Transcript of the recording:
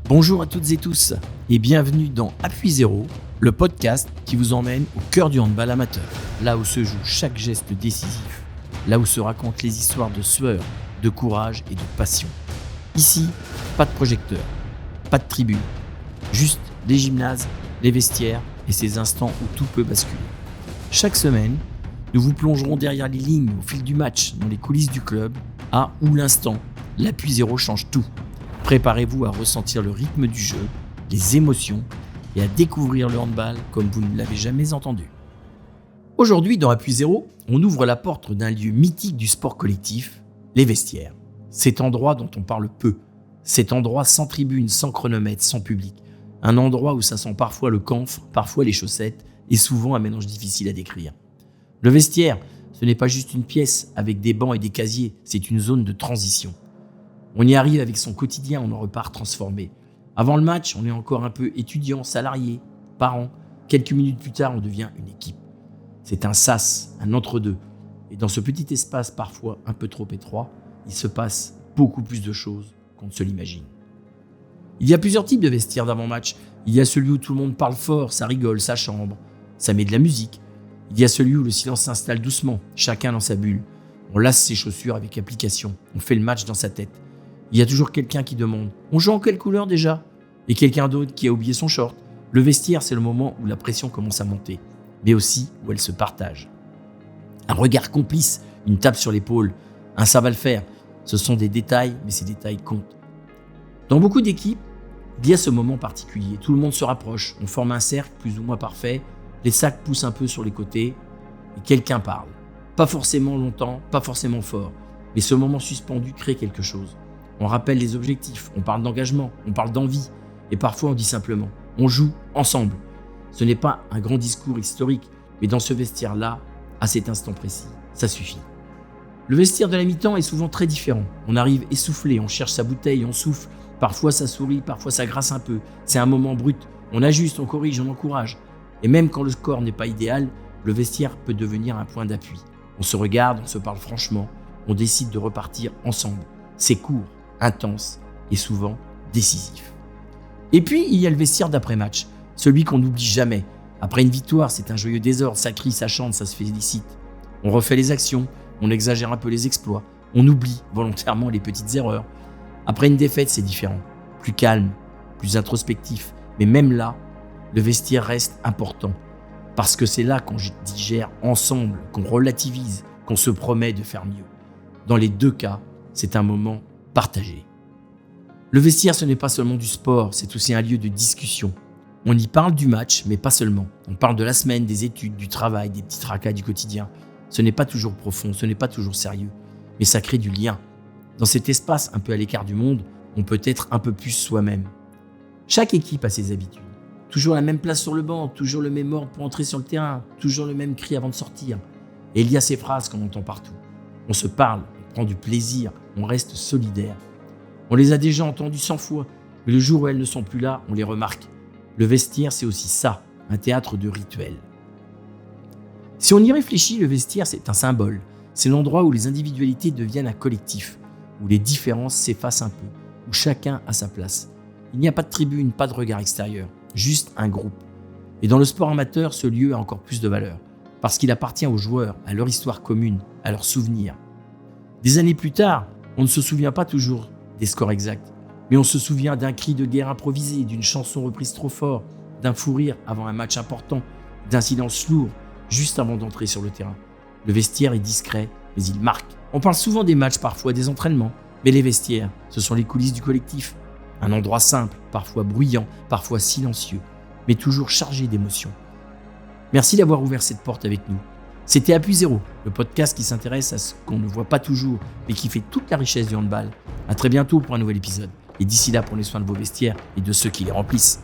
Bonjour à toutes et tous et bienvenue dans Appui Zéro, le podcast qui vous emmène au cœur du handball amateur, là où se joue chaque geste décisif, là où se racontent les histoires de sueur, de courage et de passion. Ici, pas de projecteur, pas de tribune, juste les gymnases, les vestiaires et ces instants où tout peut basculer. Chaque semaine, nous vous plongerons derrière les lignes au fil du match, dans les coulisses du club, à où l'instant, l'Appui Zéro change tout. Préparez-vous à ressentir le rythme du jeu, les émotions et à découvrir le handball comme vous ne l'avez jamais entendu. Aujourd'hui, dans Appui Zéro, on ouvre la porte d'un lieu mythique du sport collectif, les vestiaires. Cet endroit dont on parle peu, cet endroit sans tribune, sans chronomètre, sans public. Un endroit où ça sent parfois le camphre, parfois les chaussettes et souvent un mélange difficile à décrire. Le vestiaire, ce n'est pas juste une pièce avec des bancs et des casiers, c'est une zone de transition. On y arrive avec son quotidien, on en repart transformé. Avant le match, on est encore un peu étudiant, salarié, parent. Quelques minutes plus tard, on devient une équipe. C'est un sas, un entre-deux. Et dans ce petit espace parfois un peu trop étroit, il se passe beaucoup plus de choses qu'on ne se l'imagine. Il y a plusieurs types de vestiaires d'avant-match. Il y a celui où tout le monde parle fort, ça rigole, ça chambre, ça met de la musique. Il y a celui où le silence s'installe doucement, chacun dans sa bulle. On lasse ses chaussures avec application, on fait le match dans sa tête. Il y a toujours quelqu'un qui demande « On joue en quelle couleur déjà ?» et quelqu'un d'autre qui a oublié son short. Le vestiaire, c'est le moment où la pression commence à monter, mais aussi où elle se partage. Un regard complice, une tape sur l'épaule, un « ça va le faire ». Ce sont des détails, mais ces détails comptent. Dans beaucoup d'équipes, il y a ce moment particulier. Tout le monde se rapproche, on forme un cercle plus ou moins parfait, les sacs poussent un peu sur les côtés et quelqu'un parle. Pas forcément longtemps, pas forcément fort, mais ce moment suspendu crée quelque chose. On rappelle les objectifs, on parle d'engagement, on parle d'envie et parfois on dit simplement « on joue ensemble ». Ce n'est pas un grand discours historique, mais dans ce vestiaire-là, à cet instant précis, ça suffit. Le vestiaire de la mi-temps est souvent très différent. On arrive essoufflé, on cherche sa bouteille, on souffle, parfois ça sourit, parfois ça grasse un peu. C'est un moment brut, on ajuste, on corrige, on encourage. Et même quand le score n'est pas idéal, le vestiaire peut devenir un point d'appui. On se regarde, on se parle franchement, on décide de repartir ensemble. C'est court, intense et souvent décisif. Et puis, il y a le vestiaire d'après-match, celui qu'on n'oublie jamais. Après une victoire, c'est un joyeux désordre, ça crie, ça chante, ça se félicite. On refait les actions, on exagère un peu les exploits, on oublie volontairement les petites erreurs. Après une défaite, c'est différent, plus calme, plus introspectif. Mais même là, le vestiaire reste important. Parce que c'est là qu'on digère ensemble, qu'on relativise, qu'on se promet de faire mieux. Dans les deux cas, c'est un moment partagé. Le vestiaire, ce n'est pas seulement du sport, c'est aussi un lieu de discussion. On y parle du match, mais pas seulement. On parle de la semaine, des études, du travail, des petits tracas du quotidien. Ce n'est pas toujours profond, ce n'est pas toujours sérieux, mais ça crée du lien. Dans cet espace un peu à l'écart du monde, on peut être un peu plus soi-même. Chaque équipe a ses habitudes. Toujours la même place sur le banc, toujours le même ordre pour entrer sur le terrain, toujours le même cri avant de sortir. Et il y a ces phrases qu'on entend partout. On se parle, on prend du plaisir, on reste solidaire. On les a déjà entendues 100 fois, mais le jour où elles ne sont plus là, on les remarque. Le vestiaire, c'est aussi ça, un théâtre de rituels. Si on y réfléchit, le vestiaire, c'est un symbole. C'est l'endroit où les individualités deviennent un collectif, où les différences s'effacent un peu, où chacun a sa place. Il n'y a pas de tribune, pas de regard extérieur, juste un groupe. Et dans le sport amateur, ce lieu a encore plus de valeur, parce qu'il appartient aux joueurs, à leur histoire commune, à leurs souvenirs. Des années plus tard, on ne se souvient pas toujours des scores exacts, mais on se souvient d'un cri de guerre improvisé, d'une chanson reprise trop fort, d'un fou rire avant un match important, d'un silence lourd, juste avant d'entrer sur le terrain. Le vestiaire est discret, mais il marque. On parle souvent des matchs, parfois des entraînements, mais les vestiaires, ce sont les coulisses du collectif. Un endroit simple, parfois bruyant, parfois silencieux, mais toujours chargé d'émotions. Merci d'avoir ouvert cette porte avec nous. C'était Appui Zéro, le podcast qui s'intéresse à ce qu'on ne voit pas toujours, mais qui fait toute la richesse du handball. À très bientôt pour un nouvel épisode. Et d'ici là, prenez soin de vos vestiaires et de ceux qui les remplissent.